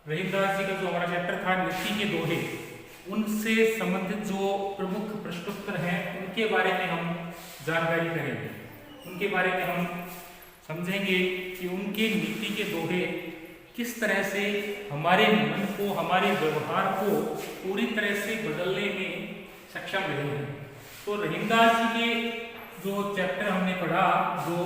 रहीमदास जी का जो हमारा चैप्टर था नीति के दोहे, उनसे संबंधित जो प्रमुख प्रश्नोत्तर हैं उनके बारे में हम जानकारी करेंगे। उनके बारे में हम समझेंगे कि उनके नीति के दोहे किस तरह से हमारे मन को, हमारे व्यवहार को पूरी तरह से बदलने में सक्षम रहे हैं। तो रहीमदास जी के जो चैप्टर हमने पढ़ा, जो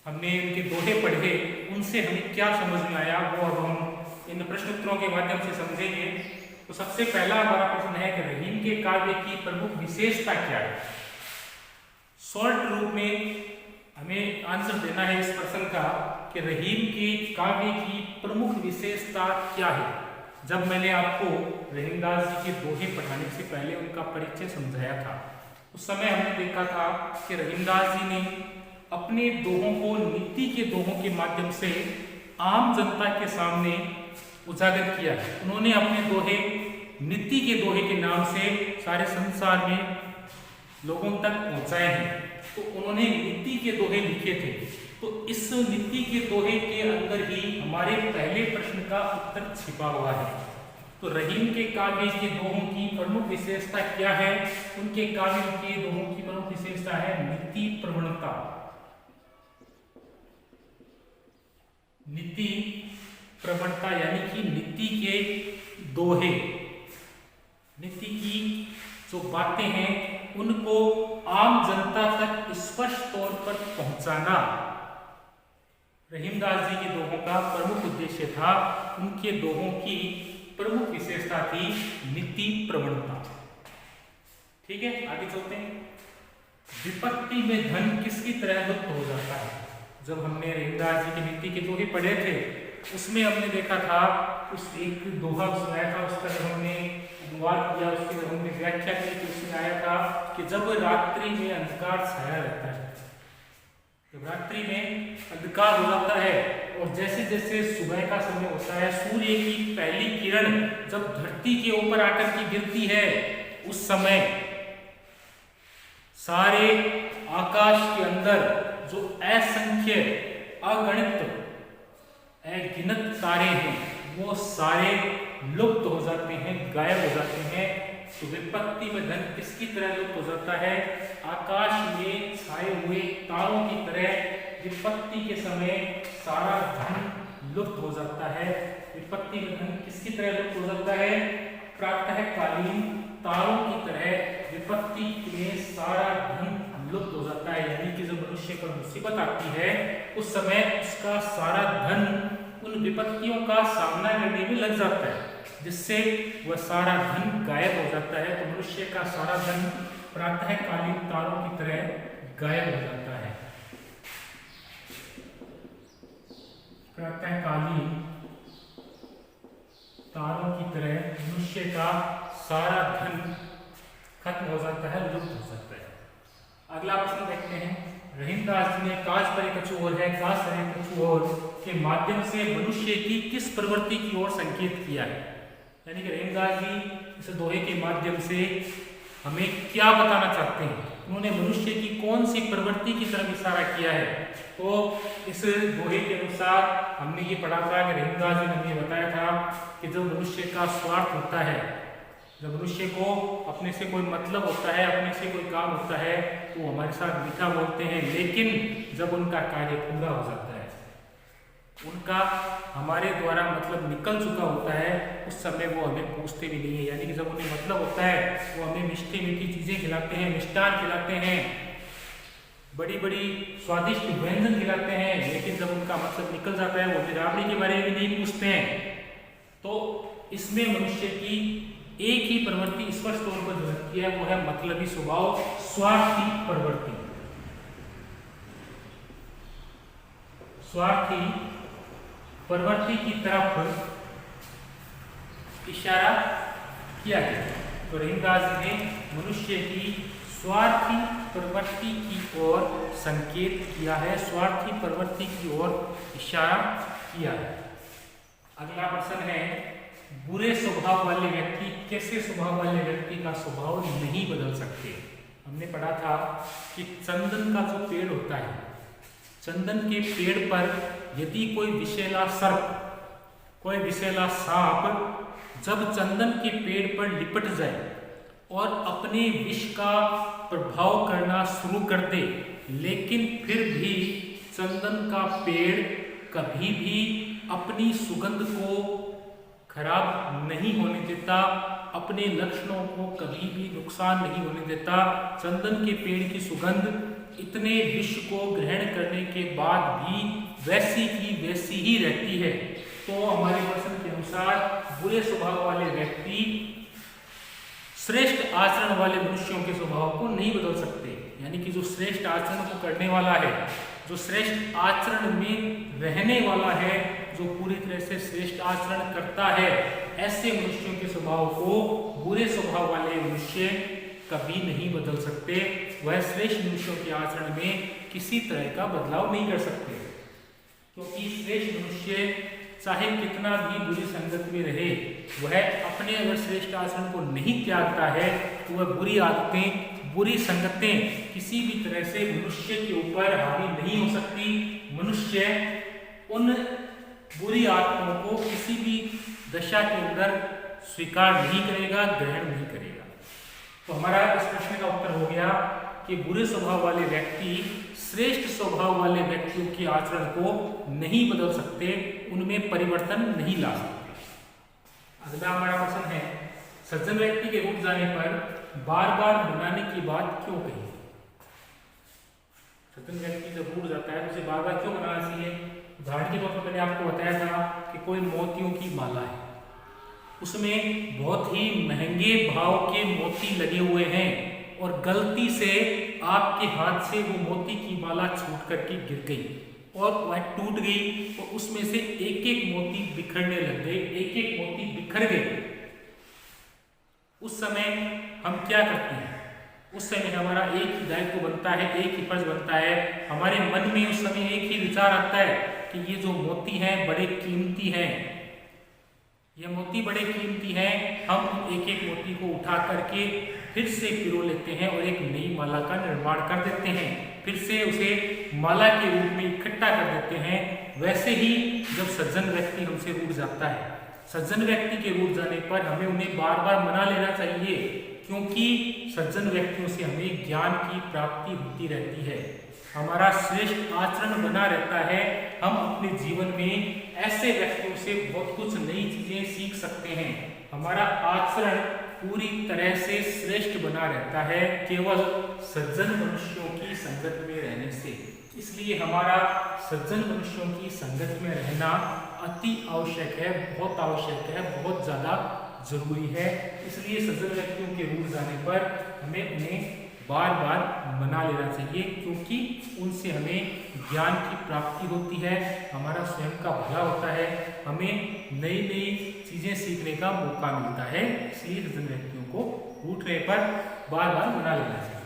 हमने उनके दोहे पढ़े, उनसे हमें क्या समझ में आया वो अब हम इन प्रश्नोत्तरों के माध्यम से समझेंगे। तो सबसे पहला हमारा प्रश्न है कि रहीम के काव्य की प्रमुख विशेषता क्या है। शॉर्ट रूप में हमें आंसर देना है इस प्रश्न का कि रहीम के काव्य की प्रमुख विशेषता क्या है। जब मैंने आपको रहीमदास जी के दोहे पढ़ाने से पहले उनका परिचय समझाया था, उस समय हमने देखा था कि रहीमदास जी ने अपने दोहों को नीति के दोहों के माध्यम से आम जनता के सामने उजागर किया है। उन्होंने अपने दोहे नीति के दोहे के नाम से सारे संसार में लोगों तक पहुंचाए हैं। तो उन्होंने नीति के दोहे लिखे थे। तो इस नीति के दोहे के अंदर ही हमारे पहले प्रश्न का उत्तर छिपा हुआ है। तो रहीम के काव्य के दोहों की प्रमुख विशेषता क्या है। उनके काव्य के दोहों की प्रमुख विशेषता है नीति प्रवणता। नीति प्रवणता यानी कि नीति के दोहे, नीति की जो बातें हैं उनको आम जनता तक स्पष्ट तौर पर पहुंचाना रहीमदास जी के दोहों का प्रमुख उद्देश्य था। उनके दोहों की प्रमुख विशेषता थी नीति प्रवणता। ठीक है, आगे चलते हैं। विपत्ति में धन किसकी तरह लुप्त हो जाता है। जब हमने रहीमदास जी की नीति के दोहे पढ़े थे, उसमें हमने देखा था, उस एक दोहा सुनाया था, उसका जब हमने अनुवाद किया, उसकी जब हमने व्याख्या की तो उसमें आया था कि जब रात्रि में अंधकार छाया रहता है, जब रात्रि में अंधकार हो जाता है और जैसे जैसे सुबह का समय होता है, सूर्य की पहली किरण जब धरती के ऊपर आकर के गिरती है, उस समय सारे आकाश के अंदर जो असंख्य अगणित अगिनत तारे हैं वो सारे लुप्त हो जाते हैं, गायब हो जाते हैं। तो विपत्ति में धन किसकी तरह लुप्त हो जाता है। आकाश में छाए हुए तारों की तरह विपत्ति के समय सारा धन लुप्त हो जाता है। विपत्ति में धन किसकी तरह लुप्त हो जाता है। प्रातःकालीन तारों की तरह विपत्ति में सारा धन लुप्त हो जाता है। यानी कि जब मनुष्य पर मुसीबत आती है उस समय उसका सारा धन उन विपत्तियों का सामना करने में लग जाता है, जिससे वह सारा धन गायब हो जाता है। तो मनुष्य का सारा धन प्रातःकालीन तारों की तरह गायब हो जाता है। प्रातःकालीन तारों की तरह मनुष्य का सारा धन खत्म हो जाता है, लुप्त हो जाता है। अगला प्रश्न देखते हैं। रहीमदास जी ने काज परे कछु और है, काज परे कछु और के माध्यम से मनुष्य की किस प्रवृत्ति की ओर संकेत किया है। यानी कि रहीमदास जी इस दोहे के माध्यम से हमें क्या बताना चाहते हैं। उन्होंने मनुष्य की कौन सी प्रवृत्ति की तरफ इशारा किया है। तो इस दोहे के अनुसार हमने ये पढ़ा था कि रहीमदास जी ने हमें बताया था कि जब मनुष्य का स्वार्थ होता है, जब मनुष्य को अपने से कोई मतलब होता है, अपने से कोई काम होता है, तो वो हमारे साथ मीठा बोलते हैं, लेकिन जब उनका कार्य पूरा हो जाता है, उनका हमारे द्वारा मतलब निकल चुका होता है, उस समय वो हमें पूछते भी नहीं है। यानी कि जब उन्हें मतलब होता है वो हमें मीठी मीठी चीज़ें खिलाते हैं, मिष्टान खिलाते हैं, बड़ी बड़ी स्वादिष्ट व्यंजन खिलाते हैं, लेकिन जब उनका मतलब निकल जाता है वो राबड़ी के बारे में भी नहीं पूछते हैं। तो इसमें मनुष्य की एक ही प्रवृत्ति स्पष्ट तौर पर झलकती है, वो है मतलबी स्वभाव, स्वार्थी प्रवृत्ति। स्वार्थी प्रवृत्ति की तरफ इशारा किया गया। तो रहीमदास जी ने मनुष्य की स्वार्थी प्रवृत्ति की ओर संकेत किया है, स्वार्थी प्रवृत्ति की ओर इशारा किया है। अगला प्रश्न है, बुरे स्वभाव वाले व्यक्ति कैसे स्वभाव वाले व्यक्ति का स्वभाव नहीं बदल सकते। हमने पढ़ा था कि चंदन का जो पेड़ होता है, चंदन के पेड़ पर यदि कोई विषैला सर्प कोई विषैला सांप जब चंदन के पेड़ पर लिपट जाए और अपने विष का प्रभाव करना शुरू कर दे, लेकिन फिर भी चंदन का पेड़ कभी भी अपनी सुगंध को खराब नहीं होने देता, अपने लक्षणों को कभी भी नुकसान नहीं होने देता। चंदन के पेड़ की सुगंध इतने विष को ग्रहण करने के बाद भी वैसी की वैसी ही रहती है। तो हमारे प्रश्न के अनुसार बुरे स्वभाव वाले व्यक्ति श्रेष्ठ आचरण वाले मनुष्यों के स्वभाव को नहीं बदल सकते। यानी कि जो श्रेष्ठ आचरण को करने वाला है, जो श्रेष्ठ आचरण में रहने वाला है, जो पूरी तरह से श्रेष्ठ आचरण करता है, ऐसे मनुष्यों के स्वभाव को बुरे स्वभाव वाले मनुष्य कभी नहीं बदल सकते। वह श्रेष्ठ मनुष्यों के आचरण में किसी तरह का बदलाव नहीं कर सकते, क्योंकि श्रेष्ठ मनुष्य चाहे कितना भी बुरी संगत में रहे, वह अपने अगर श्रेष्ठ आचरण को नहीं त्यागता है तो वह बुरी आदतें, बुरी संगतें किसी भी तरह से मनुष्य के ऊपर हावी नहीं हो सकती। मनुष्य उन बुरी आत्माओं को किसी भी दशा के अंदर स्वीकार नहीं करेगा, ग्रहण नहीं करेगा। तो हमारा इस प्रश्न का उत्तर हो गया कि बुरे स्वभाव वाले व्यक्ति श्रेष्ठ स्वभाव वाले व्यक्तियों के आचरण को नहीं बदल सकते, उनमें परिवर्तन नहीं ला सकते। अगला हमारा प्रश्न है, सज्जन व्यक्ति के रूठ जाने पर बार बार मनाने की बात क्यों कही? सज्जन व्यक्ति जब रूठ जाता है तो उसे बार बार क्यों मनाना चाहिए? उदाहरण के तौर पर मैंने आपको बताया था कि कोई मोतियों की माला है, उसमें बहुत ही महंगे भाव के मोती लगे हुए हैं और गलती से आपके हाथ से वो मोती की माला छूट करके गिर गई और वह टूट गई और उसमें से एक एक मोती बिखरने लग गए, एक एक मोती बिखर गए। उस समय हम क्या करते हैं? उस समय हमारा एक ही दायित्व बनता है, एक ही फर्ज बनता है। हमारे मन में उस समय एक ही विचार आता है कि ये जो मोती हैं बड़े कीमती हैं, ये मोती बड़े कीमती हैं। हम एक एक मोती को उठा करके फिर से पिरो लेते हैं और एक नई माला का निर्माण कर देते हैं, फिर से उसे माला के रूप में इकट्ठा कर देते हैं। वैसे ही जब सज्जन व्यक्ति हमसे रूठ जाता है, सज्जन व्यक्ति के रूठ जाने पर हमें उन्हें बार बार मना लेना चाहिए, क्योंकि सज्जन व्यक्तियों से हमें ज्ञान की प्राप्ति होती रहती है, हमारा श्रेष्ठ आचरण बना रहता है। हम अपने जीवन में ऐसे व्यक्तियों से बहुत कुछ नई चीजें सीख सकते हैं। हमारा आचरण पूरी तरह से श्रेष्ठ बना रहता है केवल सज्जन मनुष्यों की संगत में रहने से। इसलिए हमारा सज्जन मनुष्यों की संगत में रहना अति आवश्यक है, बहुत आवश्यक है, बहुत ज्यादा जरूरी है। इसलिए सज्जन व्यक्तियों के रूठ जाने पर हमें उन्हें बार बार मना लेना चाहिए, क्योंकि उनसे हमें ज्ञान की प्राप्ति होती है, हमारा स्वयं का भला होता है, हमें नई नई चीजें सीखने का मौका मिलता है। इसलिए सज्जन व्यक्तियों को रूठने पर बार बार मना लेना चाहिए।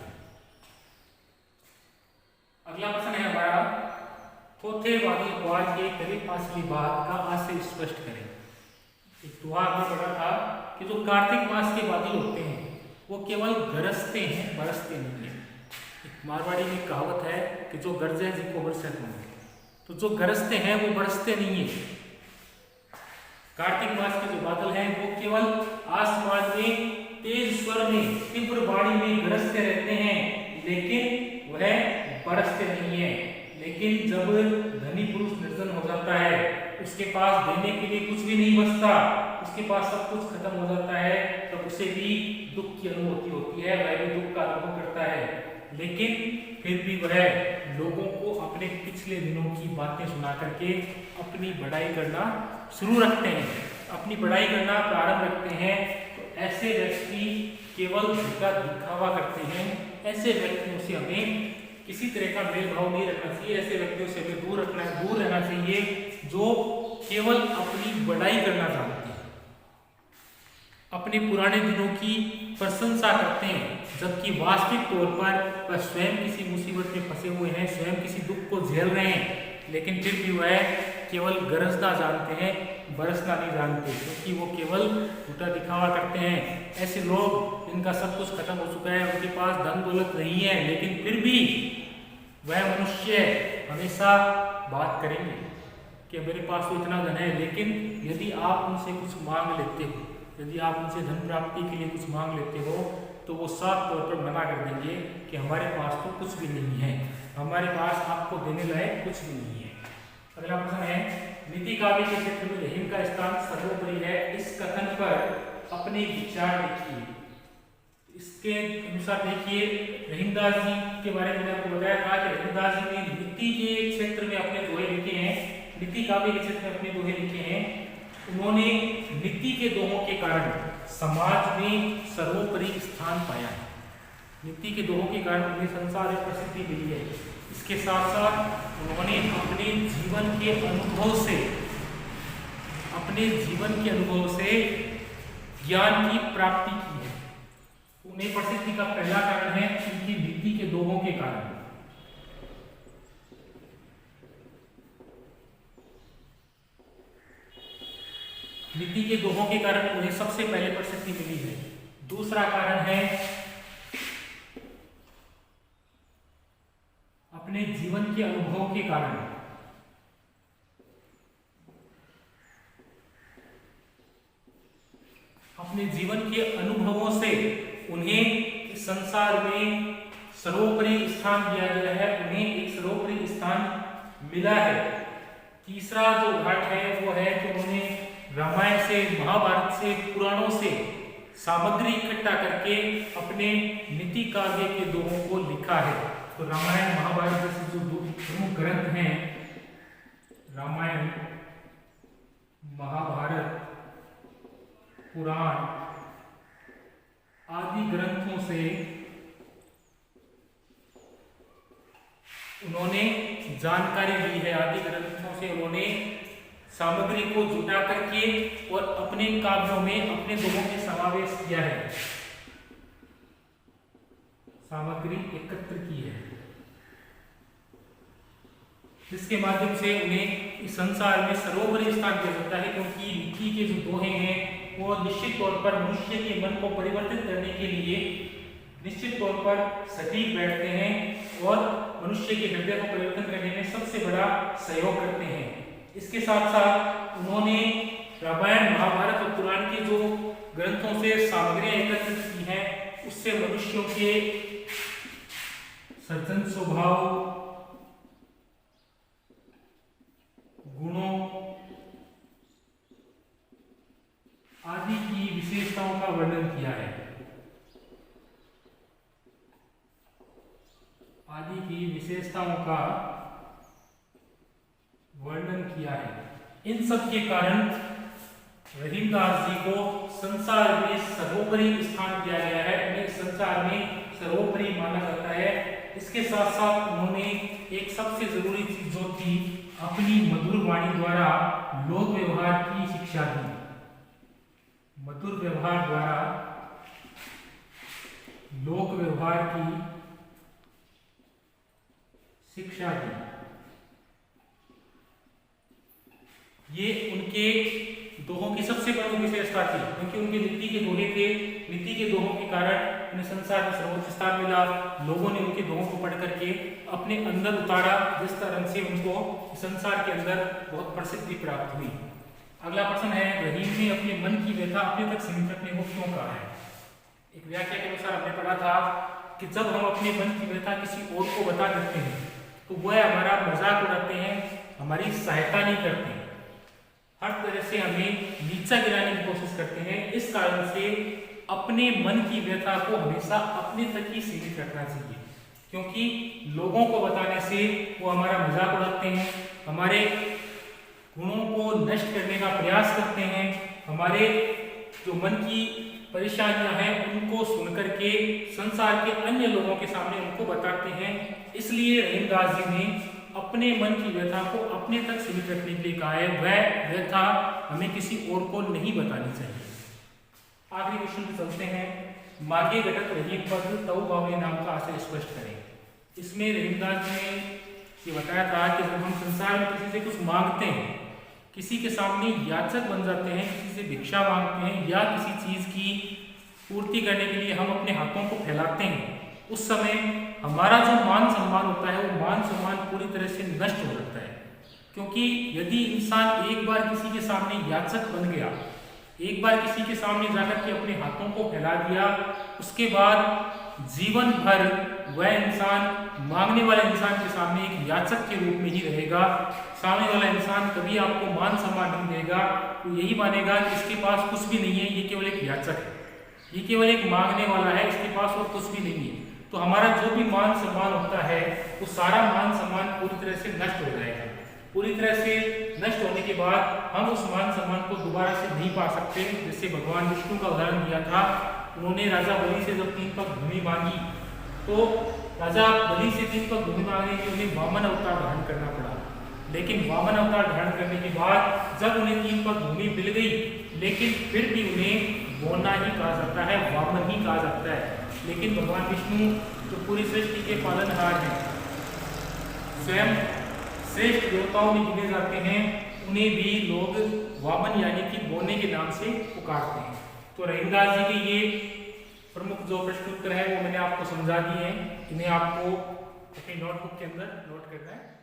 अगला प्रश्न है हमारा, थोथेवादी अपवाद के करीब फासली बात का आशय स्पष्ट करें। एक दुआ में पढ़ा था कि जो कार्तिक मास के बादल होते हैं वो केवल गरजते हैं, बरसते नहीं है। एक मारवाड़ी में कहावत है कि जो गरजे जिनको बरसे नहीं, तो जो गरजते हैं वो बरसते नहीं है। कार्तिक मास के जो बादल हैं वो केवल आसमान में तेज स्वर में, तीव्र वाणी में गरजते रहते हैं, लेकिन वह बरसते नहीं है। लेकिन जब धनी पुरुष निर्धन हो जाता है, उसके पास देने के लिए कुछ भी नहीं बचता, उसके पास सब कुछ खत्म हो जाता है, तब उसे भी दुख की अनुभूति होती है, वह भी दुख का अनुभव करता है। लेकिन फिर भी वह लोगों को अपने पिछले दिनों की बातें सुना करके अपनी बढ़ाई करना शुरू रखते हैं, अपनी बढ़ाई करना प्रारंभ रखते हैं। तो ऐसे व्यक्ति केवल झूठा दिखावा करते हैं। ऐसे व्यक्तियों से हमें किसी तरह का मेल भाव नहीं रखना चाहिए, ऐसे व्यक्तियों से हमें दूर रहना चाहिए जो केवल अपनी बढ़ाई करना चाहते हैं, अपने पुराने दिनों की प्रशंसा करते हैं, जबकि वास्तविक तौर पर वह स्वयं किसी मुसीबत में फंसे हुए हैं, स्वयं किसी दुख को झेल रहे हैं, लेकिन फिर भी वह केवल गरजना जानते हैं, बरसना नहीं जानते, क्योंकि वो केवल झूठा दिखावा करते हैं। ऐसे लोग जिनका सब कुछ खत्म हो चुका है, उनके पास धन दौलत नहीं है, लेकिन फिर भी वह मनुष्य हमेशा बात करेंगे, कि मेरे पास तो इतना धन है, लेकिन यदि आप उनसे कुछ मांग लेते हो, यदि आप उनसे धन प्राप्ति के लिए कुछ मांग लेते हो, तो वो साफ तौर पर मना कर देंगे कि हमारे पास तो कुछ भी नहीं है, हमारे पास आपको देने लायक कुछ भी नहीं है। अगला प्रश्न है, नीति काव्य के क्षेत्र में रहीम का स्थान सर्वोपरि है, इस कथन पर अपने विचार लिखिए। इसके अनुसार देखिए, रहीमदास जी के बारे में आपको बताया था कि रहीमदास जी ने नीति के क्षेत्र में अपने दोहे लिखे हैं, नीति काव्य के क्षेत्र में अपने दोहे लिखे हैं। उन्होंने नीति के दोहों के कारण समाज में सर्वोपरि स्थान पाया है, नीति के दोहों के कारण उन्हें संसार में प्रसिद्धि मिली है। इसके साथ साथ उन्होंने अपने जीवन के अनुभव से ज्ञान की प्राप्ति की है। उन्हें प्रसिद्धि का पहला कारण है उनकी नीति के दोहों के कारण। नीति के दोहों के कारण उन्हें सबसे पहले प्रसिद्धि मिली है। दूसरा कारण है अपने जीवन के अनुभव के कारण। अपने जीवन के अनुभवों से उन्हें इस संसार में सर्वोपरि स्थान दिया गया है, उन्हें एक सर्वोपरि स्थान मिला है। तीसरा जो घाट है वो है कि उन्होंने रामायण से, महाभारत से, पुराणों से सामग्री इकट्ठा करके अपने नीति काव्य के दोहों को लिखा है। तो रामायण महाभारत जैसे जो दो प्रमुख ग्रंथ हैं, रामायण, महाभारत, पुराण आदि ग्रंथों से उन्होंने जानकारी ली है, आदि ग्रंथों से उन्होंने सामग्री को जुटा करके और अपने काव्यों में अपने दोहों में समावेश किया है, सामग्री एकत्र की है, जिसके माध्यम से उन्हें इस संसार में सर्वोपरि स्थान दिया जाता है। क्योंकि नीति के जो दोहे हैं वो निश्चित तौर पर मनुष्य के मन को परिवर्तित करने के लिए निश्चित तौर पर सटीक बैठते हैं और मनुष्य के हृदय को परिवर्तन करने में सबसे बड़ा सहयोग करते हैं। इसके साथ साथ उन्होंने रामायण, महाभारत और पुराण के जो ग्रंथों से सामग्रियां एकत्र की हैं, उससे मनुष्यों के सज्जन स्वभाव, गुणों आदि की विशेषताओं का वर्णन किया है, आदि की विशेषताओं का वर्णन किया है। इन सब के कारण रहीमदास जी को संसार में सर्वोपरि स्थान दिया गया है, उन्हें संसार में सर्वोपरि माना जाता है। इसके साथ साथ उन्होंने एक सबसे जरूरी चीज जो थी, अपनी मधुर वाणी द्वारा लोक व्यवहार की शिक्षा दी। मधुर व्यवहार द्वारा लोक व्यवहार की शिक्षा दी। ये उनके दोहों की सबसे प्रमुख विशेषता थी, क्योंकि उनके नीति के दोहे थे। नीति के दोहों के कारण उन्हें संसार में सर्वोच्च स्थान मिला। लोगों ने उनके दोहों को पढ़ करके अपने अंदर उतारा, जिस तरह से उनको संसार के अंदर बहुत प्रसिद्धि प्राप्त हुई। अगला प्रश्न है, रहीम ने अपने मन की व्यथा अपने तक सीमित रखने को क्यों कहा है? एक व्याख्या के अनुसार हमने पढ़ा था कि जब हम अपने मन की व्यथा किसी और को बता देते हैं तो वह हमारा मजाक उड़ाते हैं, हमारी सहायता नहीं करते, हर तरह से हमें नीचा गिराने की कोशिश करते हैं। इस कारण से अपने मन की व्यथा को हमेशा अपने तक ही सीमित रखना चाहिए, क्योंकि लोगों को बताने से वो हमारा मजाक उड़ाते हैं, हमारे गुणों को नष्ट करने का प्रयास करते हैं, हमारे जो मन की परेशानियां हैं उनको सुनकर के संसार के अन्य लोगों के सामने उनको बताते हैं। इसलिए रहीमदास जी ने अपने मन की व्यथा को अपने तक सीमित रखने के लिए कहा है, वह व्यथा हमें किसी और को नहीं बतानी चाहिए। आखिरी क्वेश्चन पे चलते हैं। मागे घटक रहीम पद तव भावे नाम का आशय स्पष्ट करें। इसमें रहीमदास जी ने ये बताया था कि जब हम संसार में किसी से कुछ मांगते हैं, किसी के सामने याचक बन जाते हैं, किसी से भिक्षा मांगते हैं या किसी चीज की पूर्ति करने के लिए हम अपने हाथों को फैलाते हैं, उस समय हमारा जो मान सम्मान होता है वो मान सम्मान पूरी तरह से नष्ट हो जाता है। क्योंकि यदि इंसान एक बार किसी के सामने याचक बन गया, एक बार किसी के सामने जाकर के अपने हाथों को फैला दिया, उसके बाद जीवन भर वह इंसान मांगने वाले इंसान के सामने एक याचक के रूप में ही रहेगा। सामने वाला इंसान कभी आपको मान सम्मान नहीं देगा, तो यही मानेगा कि इसके पास कुछ भी नहीं है, ये केवल एक याचक है, ये केवल एक मांगने वाला है, इसके पास और कुछ भी नहीं है। तो हमारा जो भी मान सम्मान होता है वो सारा मान सम्मान पूरी तरह से नष्ट हो जाएगा। पूरी तरह से नष्ट होने के बाद हम उस मान सम्मान को दोबारा से नहीं पा सकते। जैसे भगवान विष्णु का उदाहरण दिया था, उन्होंने राजा बलि से जब 3 पग भूमि मांगी तो राजा बलि से 3 पग भूमि मांगने के उन्हें वामन अवतार धारण करना पड़ा। लेकिन वामन अवतार धारण करने के बाद जब उन्हें 3 पग भूमि मिल गई, लेकिन फिर भी उन्हें बोना ही कहा जाता है, वामन ही कहा जाता है। लेकिन भगवान विष्णु जो पूरी सृष्टि के पालनहार हैं, स्वयं श्रेष्ठ देवताओं में गिने जाते हैं, उन्हें भी लोग वामन यानी कि बोने के नाम से पुकारते हैं। तो रहीमदास जी के ये प्रमुख जो प्रश्न उत्तर है वो मैंने आपको समझा दिए हैं, इन्हें आपको अपनी नोटबुक के अंदर नोट करना है।